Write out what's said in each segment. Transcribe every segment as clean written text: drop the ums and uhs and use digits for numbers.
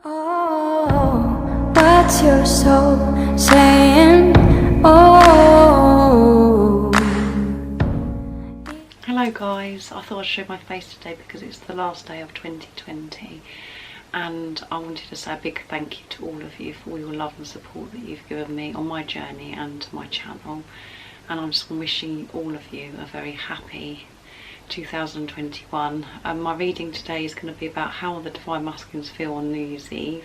Oh, what's your soul saying? Oh. Hello guys, I thought I'd show my face today because it's the last day of 2020 and I wanted to say a big thank you to all of you for all your love and support that you've given me on my journey and my channel, and I'm just wishing all of you a very happy 2021. My reading today is going to be about how the Divine Masculines feel on New Year's Eve,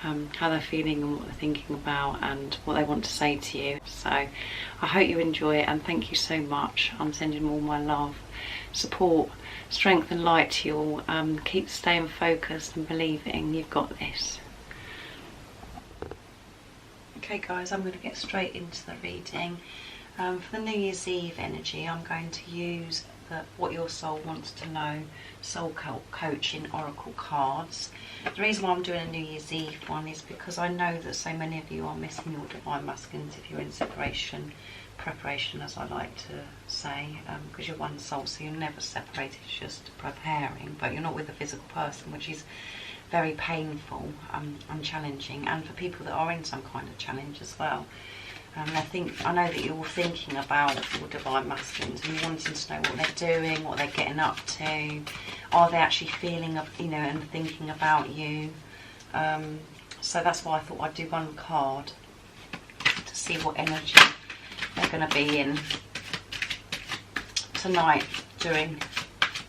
how they're feeling and what they're thinking about and what they want to say to you. So I hope you enjoy it and thank you so much. I'm sending all my love, support, strength and light to you all. Keep staying focused and believing you've got this. Okay guys, I'm going to get straight into the reading. For the New Year's Eve energy, I'm going to use what your soul wants to know soul coaching oracle cards. The reason why I'm doing a New Year's Eve one is because I know that so many of you are missing your Divine Masculines if you're in separation preparation, as I like to say, because you're one soul, so you're never separated, it's just preparing, but you're not with a physical person, which is very painful and challenging, and for people that are in some kind of challenge as well. I know that you're all thinking about your Divine Masculines and you're wanting to know what they're doing, what they're getting up to. Are they actually feeling, and thinking about you? So that's why I thought I'd do one card to see what energy they're going to be in tonight during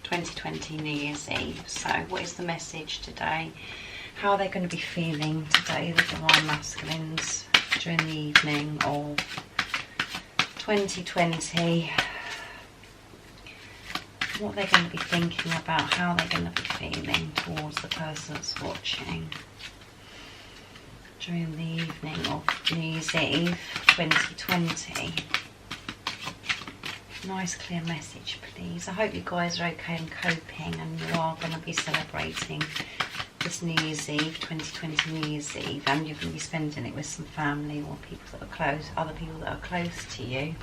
2020 New Year's Eve. So what is the message today? How are they going to be feeling today, the Divine Masculines, during the evening of 2020? What they're going to be thinking about, how they're going to be feeling towards the person that's watching during the evening of New Year's Eve 2020. Nice clear message please. I hope you guys are okay and coping and you are going to be celebrating this New Year's Eve, 2020 New Year's Eve, and you're going to be spending it with some family or people that are close, other people that are close to you,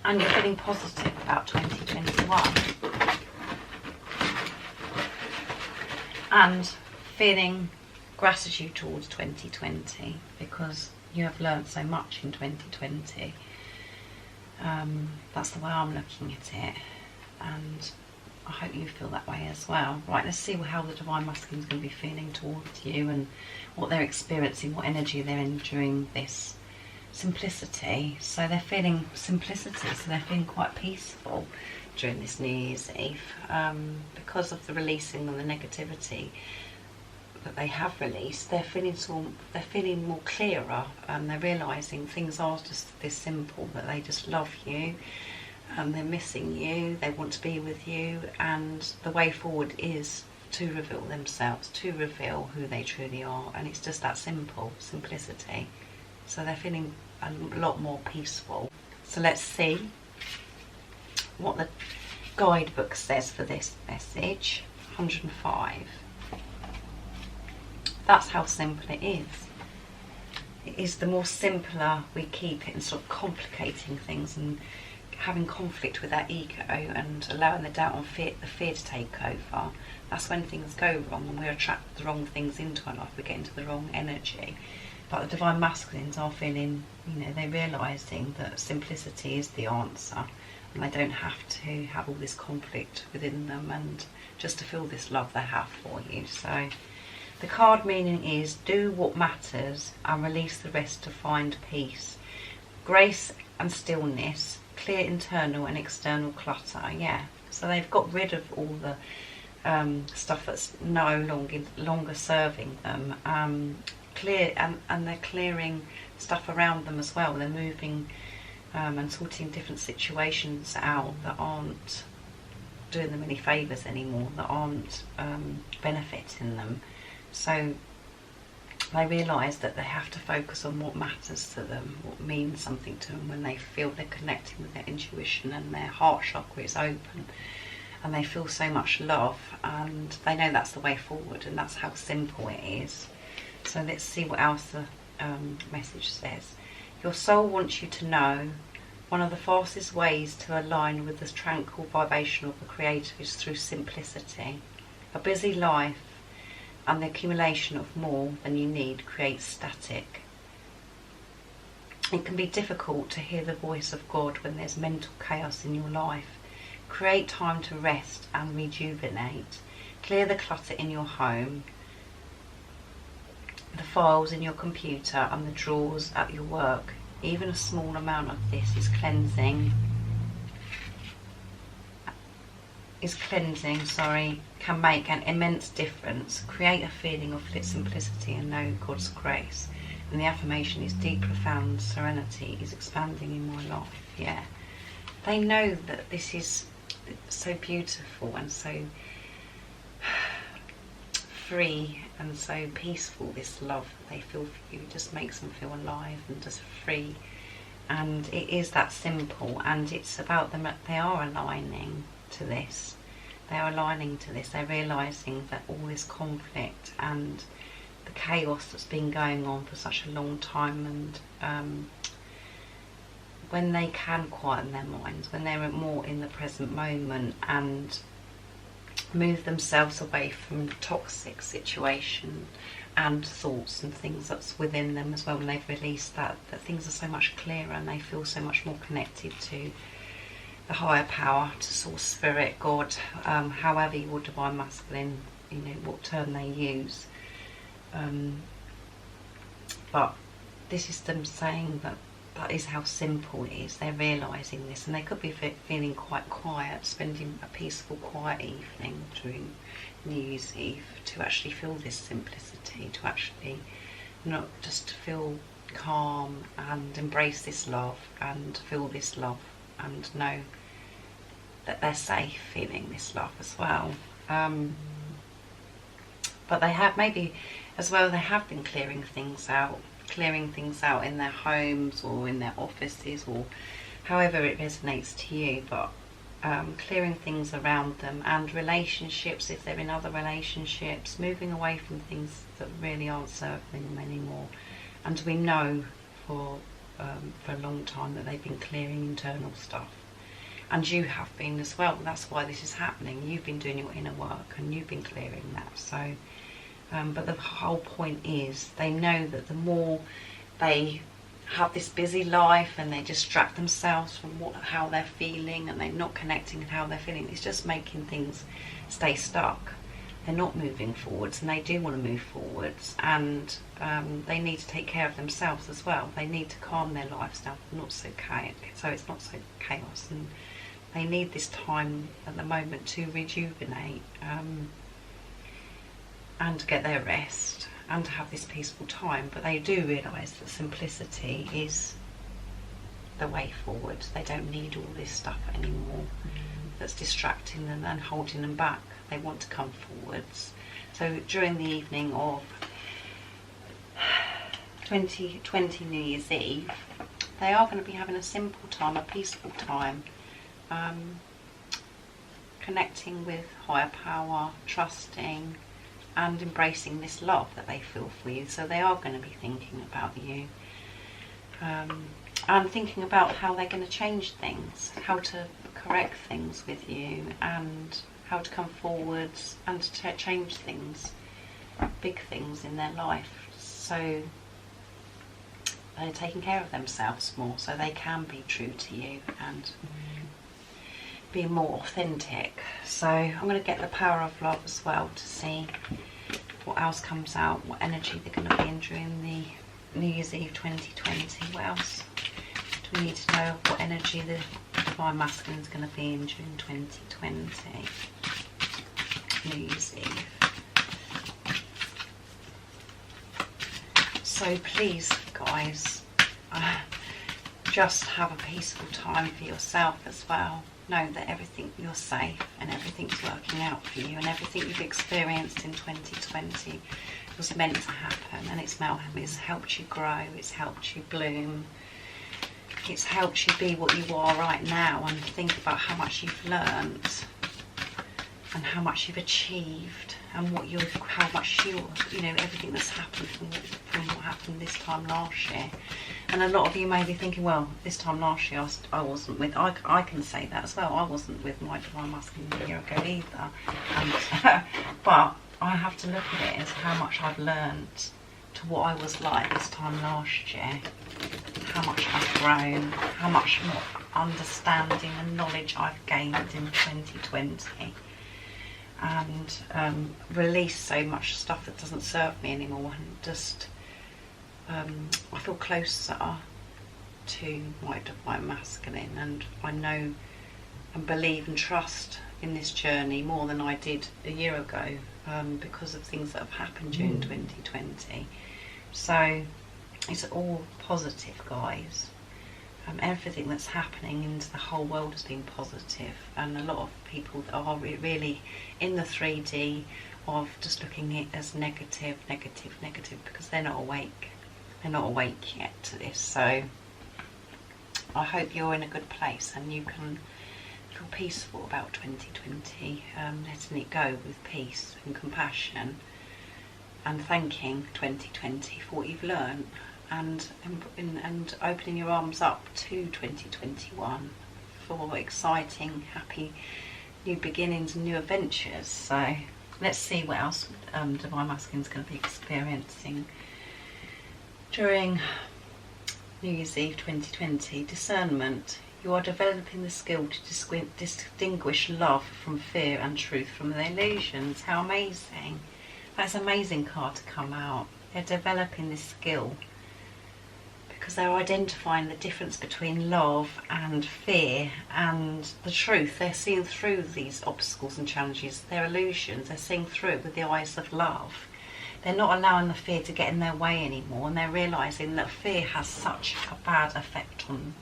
and you're feeling positive about 2021 and feeling gratitude towards 2020 because you have learned so much in 2020. That's the way I'm looking at it, and I hope you feel that way as well. Right, let's see how the Divine Masculine is going to be feeling towards you and what they're experiencing, what energy they're in during this simplicity. So they're feeling simplicity, so they're feeling quite peaceful during this New Year's Eve because of the releasing of the negativity that they have released. They're feeling more clearer, and they're realising things are just this simple, that they just love you. They're missing you, they want to be with you, and the way forward is to reveal themselves, to reveal who they truly are, and it's just that simple, simplicity. So they're feeling a lot more peaceful. So let's see what the guidebook says for this message. 105. That's how simple it is. It is the more simpler we keep it and sort of complicating things and having conflict with our ego and allowing the doubt and the fear to take over. That's when things go wrong and we attract the wrong things into our life, we get into the wrong energy. But the Divine Masculines are feeling, they're realising that simplicity is the answer, and they don't have to have all this conflict within them, and just to feel this love they have for you. So the card meaning is do what matters and release the rest to find peace. Grace and stillness, clear internal and external clutter. Yeah, so they've got rid of all the stuff that's no longer serving them. And they're clearing stuff around them as well. They're moving and sorting different situations out that aren't doing them any favours anymore, that aren't benefiting them. So they realise that they have to focus on what matters to them, what means something to them, when they feel they're connecting with their intuition and their heart chakra is open and they feel so much love, and they know that's the way forward, and that's how simple it is. So let's see what else the message says. Your soul wants you to know one of the fastest ways to align with the tranquil vibration of the Creator is through simplicity. A busy life and the accumulation of more than you need creates static. It can be difficult to hear the voice of God when there's mental chaos in your life. Create time to rest and rejuvenate. Clear the clutter in your home, the files in your computer and the drawers at your work. Even a small amount of this is cleansing, can make an immense difference. Create a feeling of simplicity and know God's grace. And the affirmation is deep, profound serenity is expanding in my life. Yeah. They know that this is so beautiful and so free and so peaceful, this love that they feel for you. It just makes them feel alive and just free. And it is that simple, and it's about them. They are aligning to this. They are aligning to this. They're realising that all this conflict and the chaos that's been going on for such a long time, and when they can quieten their minds, when they're more in the present moment and move themselves away from the toxic situation and thoughts and things that's within them as well, when they've released that things are so much clearer and they feel so much more connected to the higher power, to source, spirit, God, however you will divine masculine, what term they use. But this is them saying that is how simple it is. They're realising this, and they could be feeling quite quiet, spending a peaceful, quiet evening during New Year's Eve to actually feel this simplicity, to actually not just feel calm and embrace this love and feel this love and know that they're safe feeling this love as well. But they have maybe as well, they have been clearing things out in their homes or in their offices or however it resonates to you, but clearing things around them and relationships, if they're in other relationships, moving away from things that really aren't serving them anymore. And we know for a long time that they've been clearing internal stuff, and you have been as well. That's why this is happening. You've been doing your inner work and you've been clearing that. So but the whole point is they know that the more they have this busy life and they distract themselves from how they're feeling, and they're not connecting with how they're feeling, it's just making things stay stuck. They're not moving forwards, and they do want to move forwards, and they need to take care of themselves as well. They need to calm their lives down, not so chaotic, so it's not so chaos, and they need this time at the moment to rejuvenate and to get their rest and to have this peaceful time. But they do realise that simplicity is the way forward. They don't need all this stuff anymore that's distracting them and holding them back. They want to come forwards. So during the evening of 2020 New Year's Eve, they are going to be having a simple time, a peaceful time, connecting with higher power, trusting and embracing this love that they feel for you. So they are going to be thinking about you, and thinking about how they're going to change things, how to correct things with you, and how to come forwards and to change things, big things in their life. So they're taking care of themselves more, so they can be true to you and be more authentic. So I'm going to get the power of love as well to see what else comes out, what energy they're going to be in during the New Year's Eve 2020. What else do we need to know? What energy the Divine Masculine is going to be in during 2020 New Year's Eve. So please, guys, just have a peaceful time for yourself as well. Know that everything, you're safe and everything's working out for you, and everything you've experienced in 2020 was meant to happen, and it's helped you grow, it's helped you bloom, it's helped you be what you are right now, and think about how much you've learnt and how much you've achieved, and how much everything that's happened from what happened this time last year. And a lot of you may be thinking, well, this time last year I wasn't with, I can say that as well, I wasn't with my Divine Masculine a year ago either. But I have to look at it as how much I've learnt to what I was like this time last year, how much I've grown, how much more understanding and knowledge I've gained in 2020, and release so much stuff that doesn't serve me anymore, and just I feel closer to my divine masculine, and I know and believe and trust in this journey more than I did a year ago, because of things that have happened during 2020. So it's all positive, guys. Everything that's happening into the whole world has been positive, and a lot of people are really in the 3D of just looking at it as negative, negative, negative, because they're not awake. They're not awake yet to this. So I hope you're in a good place and you can feel peaceful about 2020, letting it go with peace and compassion, and thanking 2020 for what you've learned, and opening your arms up to 2021 for exciting, happy new beginnings and new adventures. So let's see what else Divine Masculine's going to be experiencing during New Year's Eve 2020. Discernment. You are developing the skill to distinguish love from fear and truth from the illusions. How amazing. That's an amazing card to come out. They're developing this skill because they're identifying the difference between love and fear and the truth. They're seeing through these obstacles and challenges, their illusions. They're seeing through it with the eyes of love. They're not allowing the fear to get in their way anymore, and they're realising that fear has such a bad effect on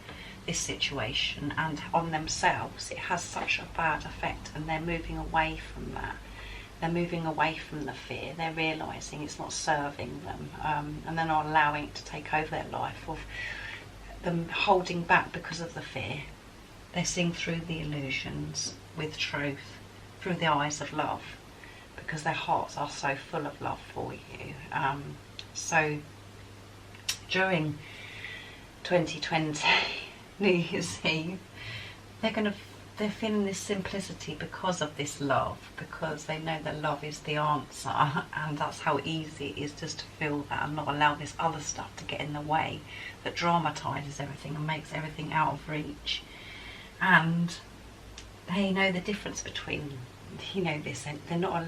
this situation and on themselves. It has such a bad effect, and they're moving away from that. They're moving away from the fear. They're realising it's not serving them, and they're not allowing it to take over their life, of them holding back because of the fear. They're seeing through the illusions with truth, through the eyes of love, because their hearts are so full of love for you. So during 2020 New Year's Eve, they're feeling this simplicity because of this love, because they know that love is the answer, and that's how easy it is just to feel that and not allow this other stuff to get in the way that dramatises everything and makes everything out of reach. And they know the difference between, this, they're not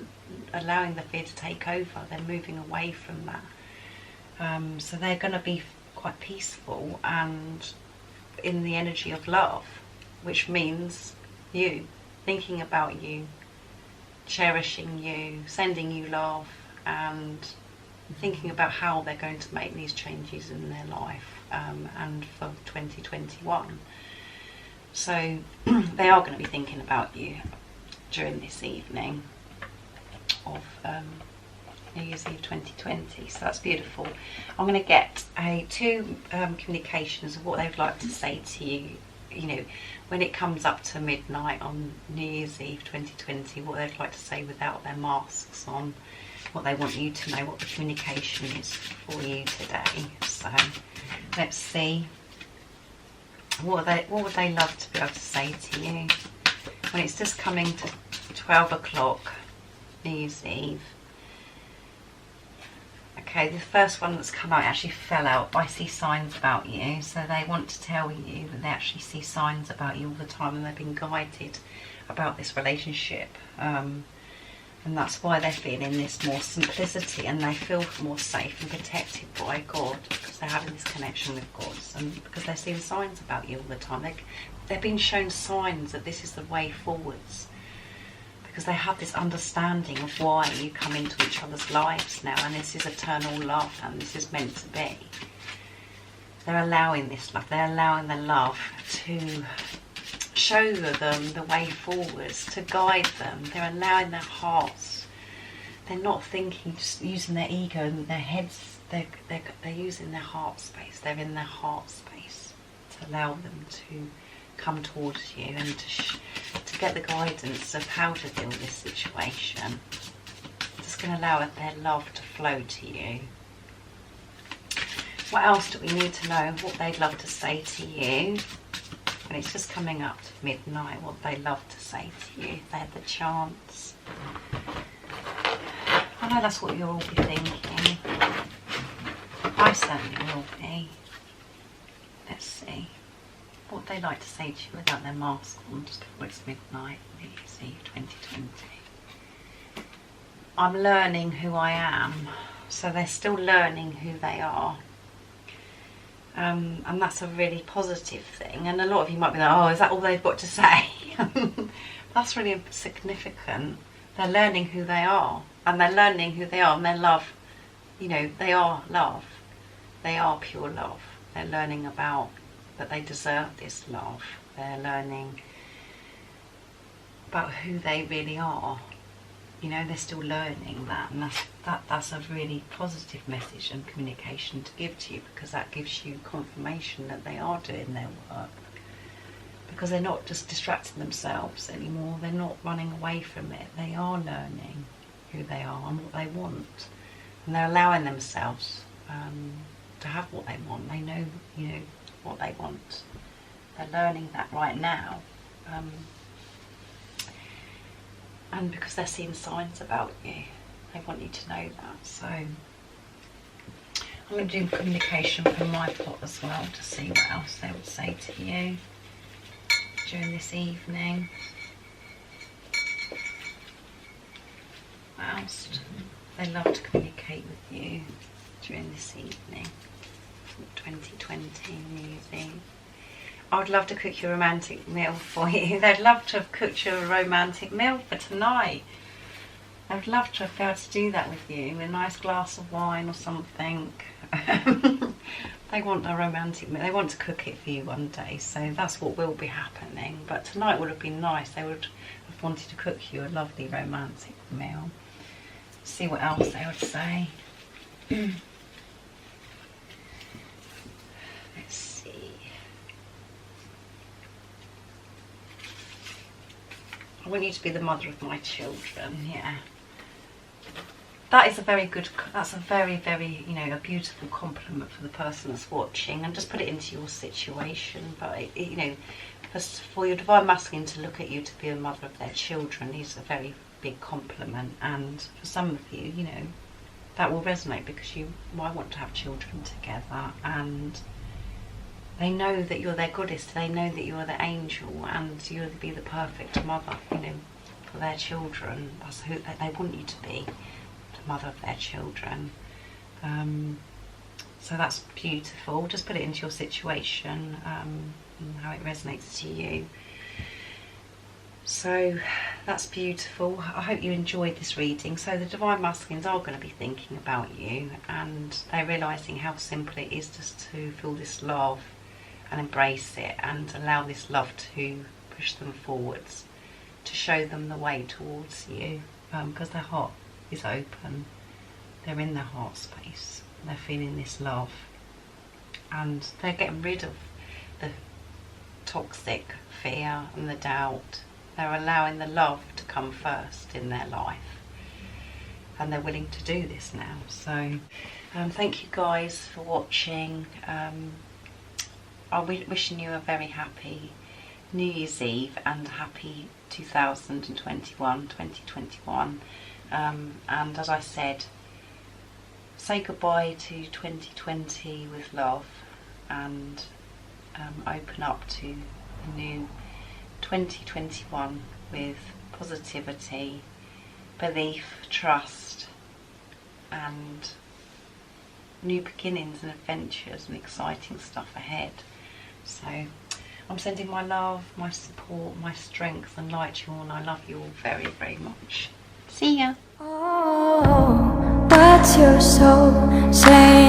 allowing the fear to take over, they're moving away from that. So they're going to be quite peaceful and in the energy of love, which means you, thinking about you, cherishing you, sending you love, and thinking about how they're going to make these changes in their life, and for 2021. So they are going to be thinking about you during this evening of New Year's Eve 2020, so that's beautiful. I'm going to get two communications of what they'd like to say to you, when it comes up to midnight on New Year's Eve 2020, what they'd like to say without their masks on, what they want you to know, what the communication is for you today. So let's see, what would they love to be able to say to you when it's just coming to 12 o'clock New Year's Eve. Okay, the first one that's come out actually fell out. I see signs about you. So they want to tell you that they actually see signs about you all the time, and they've been guided about this relationship. And that's why they're feeling this more simplicity, and they feel more safe and protected by God, because they're having this connection with God, and because they're seeing signs about you all the time. They're being shown signs that this is the way forwards, because they have this understanding of why you come into each other's lives now, and this is eternal love, and this is meant to be. They're allowing this love, they're allowing the love to show them the way forwards, to guide them. They're allowing their hearts. They're not thinking, just using their ego and their heads. They're using their heart space. They're in their heart space to allow them to come towards you and to get the guidance of how to deal with this situation. Just going to allow their love to flow to you. What else do we need to know? What they'd love to say to you when it's just coming up to midnight, what they love to say to you if they had the chance. I know that's what you'll all be thinking. I certainly will be. Let's see what they like to say to you without their mask on just before it's midnight. New Year's Eve 2020. I'm learning who I am. So they're still learning who they are. And that's a really positive thing. And a lot of you might be like, oh, is that all they've got to say? That's really significant. They're learning who they are. And they're learning who they are. And their love, you know, they are love. They are pure love. They're learning about that they deserve this love. They're learning about who they really are. You know, they're still learning that, and that's a really positive message and communication to give to you, because that gives you confirmation that they are doing their work, because they're not just distracting themselves anymore. They're not running away from it. They are learning who they are and what they want, and they're allowing themselves to have what they want. They know, you know, what they want. They're learning that right now. And because they're seeing signs about you, they want you to know that. So I'm going to do communication from my pot as well to see what else they would say to you during this evening. What else? They love to communicate with you during this evening. 2020 New Year's Eve. I would love to cook you a romantic meal for you. They'd love to have cooked you a romantic meal for tonight. I would love to have been able to do that with you, with a nice glass of wine or something. They want a romantic meal. They want to cook it for you one day, so that's what will be happening. But tonight would have been nice. They would have wanted to cook you a lovely romantic meal. See what else they would say. Let's see. I want you to be the mother of my children, yeah. That is a very good, that's a very, very, you know, a beautiful compliment for the person that's watching, and just put it into your situation. But, you know, for your Divine Masculine to look at you to be a mother of their children is a very big compliment. And for some of you, you know, that will resonate, because you might want to have children together, and they know that you're their goddess. They know that you're the angel, and you'll be the perfect mother, you know, for their children. That's who they want you to be, the mother of their children. So that's beautiful. Just put it into your situation, and how it resonates to you. So that's beautiful. I hope you enjoyed this reading. So the Divine Masculines are going to be thinking about you, and they're realising how simple it is just to feel this love and embrace it, and allow this love to push them forwards, to show them the way towards you, because their heart is open. They're in their heart space. They're feeling this love, and they're getting rid of the toxic fear and the doubt. They're allowing the love to come first in their life, and they're willing to do this now. So thank you guys for watching. I'm wishing you a very happy New Year's Eve and happy 2021. And as I said, say goodbye to 2020 with love, and open up to the new 2021 with positivity, belief, trust, and new beginnings and adventures and exciting stuff ahead. So I'm sending my love, my support, my strength and light to you all, and I love you all very, very much. See ya. Oh, what's your soul saying?